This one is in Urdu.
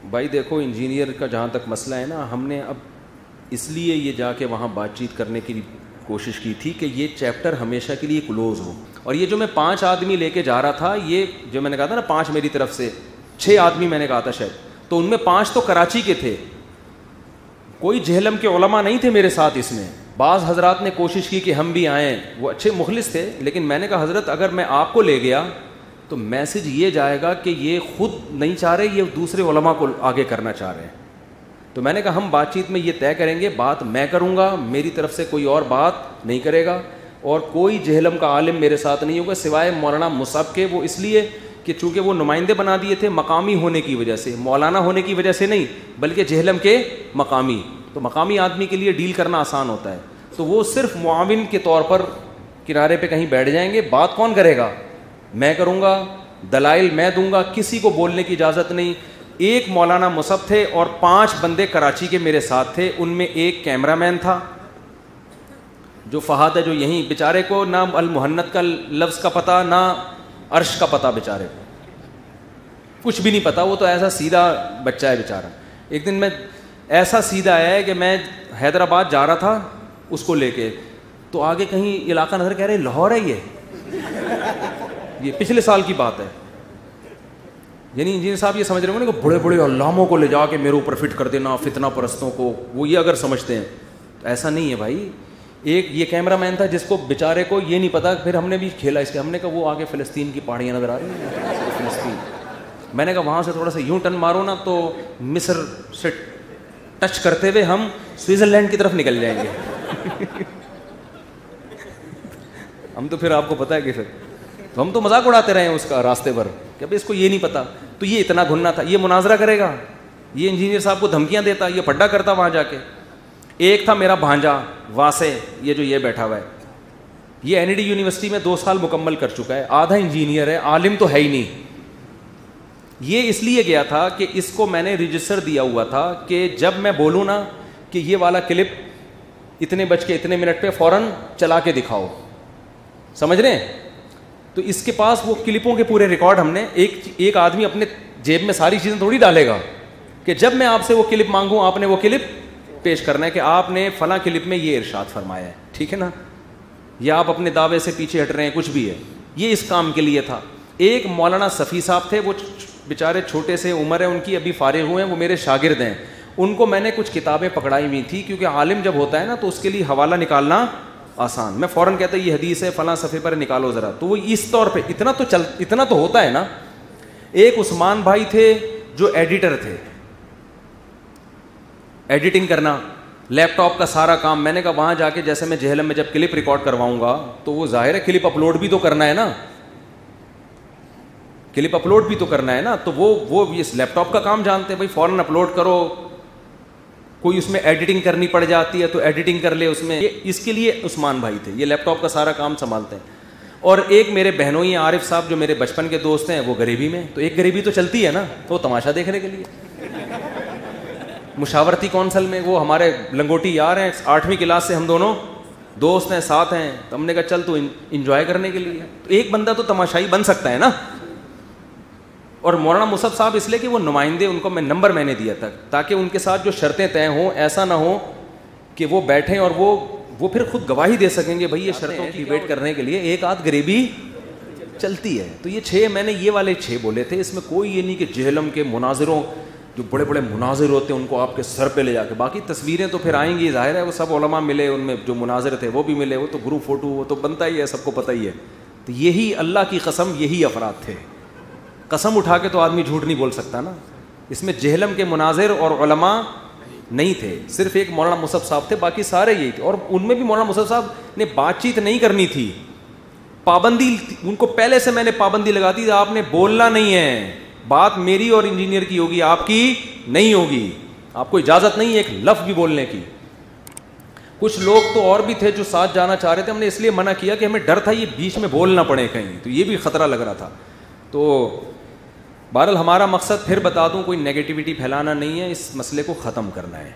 بھائی دیکھو انجینئر کا جہاں تک مسئلہ ہے نا, ہم نے اب اس لیے یہ جا کے وہاں بات چیت کرنے کی کوشش کی تھی کہ یہ چیپٹر ہمیشہ کے لیے کلوز ہو. اور یہ جو میں 5 آدمی لے کے جا رہا تھا, یہ جو میں نے کہا تھا نا 5 میری طرف سے 6 آدمی میں نے کہا تھا شاید, تو ان میں 5 تو کراچی کے تھے, کوئی جہلم کے علماء نہیں تھے میرے ساتھ. اس میں بعض حضرات نے کوشش کی کہ ہم بھی آئیں, وہ اچھے مخلص تھے, لیکن میں نے کہا حضرت اگر میں آپ کو لے گیا تو میسج یہ جائے گا کہ یہ خود نہیں چاہ رہے, یہ دوسرے علماء کو آگے کرنا چاہ رہے ہیں. تو میں نے کہا ہم بات چیت میں یہ طے کریں گے, بات میں کروں گا, میری طرف سے کوئی اور بات نہیں کرے گا, اور کوئی جہلم کا عالم میرے ساتھ نہیں ہوگا سوائے مولانا مصعب کے. وہ اس لیے کہ چونکہ وہ نمائندے بنا دیے تھے مقامی ہونے کی وجہ سے, مولانا ہونے کی وجہ سے نہیں, بلکہ جہلم کے مقامی. تو مقامی آدمی کے لیے ڈیل کرنا آسان ہوتا ہے, تو وہ صرف معاون کے طور پر کنارے پہ کہیں بیٹھ جائیں گے. بات کون کرے گا؟ میں کروں گا, دلائل میں دوں گا, کسی کو بولنے کی اجازت نہیں. ایک مولانا مصعب تھے اور 5 بندے کراچی کے میرے ساتھ تھے, ان میں ایک کیمرہ مین تھا جو فہد ہے, جو یہیں بیچارے کو نہ المحنت کا لفظ کا پتہ نہ عرش کا پتہ, بیچارے کو کچھ بھی نہیں پتہ, وہ تو ایسا سیدھا بچہ ہے بیچارہ. ایک دن میں ایسا سیدھا ہے کہ میں حیدرآباد جا رہا تھا اس کو لے کے, تو آگے کہیں علاقہ نظر, کہہ رہے لاہور ہے یہ پچھلے سال کی بات ہے. یعنی انجینئر صاحب یہ سمجھ رہے ہوں نا کہ بڑے بڑے علاموں کو لے جا کے میرے اوپر فٹ کر دینا, فتنہ پرستوں کو, وہ یہ اگر سمجھتے ہیں تو ایسا نہیں ہے بھائی. ایک یہ کیمرہ مین تھا جس کو بیچارے کو یہ نہیں پتا, پھر ہم نے بھی کھیلا اس کے, ہم نے کہا وہ آگے فلسطین کی پہاڑیاں نظر آ رہی ہیں فلسطین, میں نے کہا وہاں سے تھوڑا سا یوں ٹرن مارو نا تو مصر سے ٹچ کرتے ہوئے ہم سوئٹزرلینڈ کی طرف نکل جائیں گے. ہم تو پھر آپ کو پتہ ہے کہ پھر تو ہم تو مذاق اڑاتے رہے ہیں اس کا راستے پر کہ ابھی اس کو یہ نہیں پتا. تو یہ اتنا گھننا تھا, یہ مناظرہ کرے گا, یہ انجینئر صاحب کو دھمکیاں دیتا, یہ پڈا کرتا وہاں جا کے. ایک تھا میرا بھانجا واسع, یہ جو یہ بیٹھا ہوا ہے, یہ این ای ڈی یونیورسٹی میں 2 سال مکمل کر چکا ہے, آدھا انجینئر ہے, عالم تو ہے ہی نہیں. یہ اس لیے گیا تھا کہ اس کو میں نے رجسٹر دیا ہوا تھا کہ جب میں بولوں نا کہ یہ والا کلپ اتنے بج کے اتنے منٹ پہ فوراً چلا کے دکھاؤ, سمجھ رہے ہیں. تو اس کے پاس وہ کلپوں کے پورے ریکارڈ, ہم نے ایک آدمی اپنے جیب میں ساری چیزیں تھوڑی ڈالے گا کہ جب میں آپ سے وہ کلپ مانگوں آپ نے وہ کلپ پیش کرنا ہے کہ آپ نے فلاں کلپ میں یہ ارشاد فرمایا ہے, ٹھیک ہے نا, یا آپ اپنے دعوے سے پیچھے ہٹ رہے ہیں, کچھ بھی ہے. یہ اس کام کے لیے تھا. ایک مولانا صفی صاحب تھے, وہ بیچارے چھوٹے سے عمر ہے ان کی, ابھی فارغ ہوئے ہیں, وہ میرے شاگرد ہیں. ان کو میں نے کچھ کتابیں پکڑائی ہوئی تھی, کیونکہ عالم جب ہوتا ہے نا تو اس کے لیے حوالہ نکالنا آسان. میں فوراً کہتا یہ حدیث ہے فلاں صفحے پر نکالو ذرا, تو وہ اس طور پہ اتنا تو ہوتا ہے نا. ایک عثمان بھائی تھے جو ایڈیٹر تھے, ایڈیٹنگ کرنا, لیپ ٹاپ کا سارا کام. میں نے کہا وہاں جا کے جیسے میں جہلم میں جب کلپ ریکارڈ کرواؤں گا تو وہ ظاہر ہے کلپ اپلوڈ بھی تو کرنا ہے نا, کلپ اپلوڈ بھی تو کرنا ہے نا. تو وہ اس لیپ ٹاپ کا کام جانتے ہیں, بھائی فوراً اپلوڈ کرو. کوئی اس میں ایڈیٹنگ کرنی پڑ جاتی ہے تو ایڈیٹنگ کر لے اس میں. اس کے لیے عثمان بھائی تھے, یہ لیپ ٹاپ کا سارا کام سنبھالتے ہیں. اور ایک میرے بہنوئی عارف صاحب جو میرے بچپن کے دوست ہیں, وہ غریبی میں, تو ایک غریبی تو چلتی ہے نا, تو وہ تماشا دیکھنے کے لیے. مشاورتی کونسل میں وہ ہمارے لنگوٹی یار ہیں, 8ویں کلاس سے ہم دونوں دوست ہیں, ساتھ ہیں. تو ہم نے کہا چل تو انجوائے کرنے کے لیے, تو ایک بندہ تو تماشائی بن سکتا ہے نا. اور مولانا مصعب صاحب اس لیے کہ وہ نمائندے, ان کو نمبر میں نے دیا تھا تاکہ ان کے ساتھ جو شرطیں طے ہوں ایسا نہ ہو کہ وہ بیٹھیں اور وہ پھر خود گواہی دے سکیں گے بھائی یہ شرطوں کی ڈیبیٹ کرنے کے لیے ایک آدھ غریبی چلتی ہے. تو یہ 6 میں نے یہ والے 6 بولے تھے. اس میں کوئی یہ نہیں کہ جہلم کے مناظروں, جو بڑے بڑے مناظر ہوتے ہیں ان کو آپ کے سر پہ لے جا کے, باقی تصویریں تو پھر آئیں گی, ظاہر ہے وہ سب علماء ملے, ان میں جو مناظر تھے وہ بھی ملے, وہ تو گروپ فوٹو وہ تو بنتا ہی ہے, سب کو پتہ ہی ہے. تو یہی اللہ کی قسم یہی افراد تھے. قسم اٹھا کے تو آدمی جھوٹ نہیں بول سکتا نا. اس میں جہلم کے مناظر اور علماء نہیں تھے, صرف ایک مولانا مصعب صاحب تھے, باقی سارے یہی تھے. اور ان میں بھی مولانا مصعب صاحب نے بات چیت نہیں کرنی تھی, پابندی, ان کو پہلے سے میں نے پابندی لگا دی, آپ نے بولنا نہیں ہے, بات میری اور انجینئر کی ہوگی, آپ کی نہیں ہوگی, آپ کو اجازت نہیں ہے ایک لفظ بھی بولنے کی. کچھ لوگ تو اور بھی تھے جو ساتھ جانا چاہ رہے تھے, ہم نے اس لیے منع کیا کہ ہمیں ڈر تھا یہ بیچ میں بول نہ پڑے کہیں, تو یہ بھی خطرہ لگ رہا تھا. تو بہرحال ہمارا مقصد پھر بتا دوں کوئی نیگیٹیوٹی پھیلانا نہیں ہے, اس مسئلے کو ختم کرنا ہے.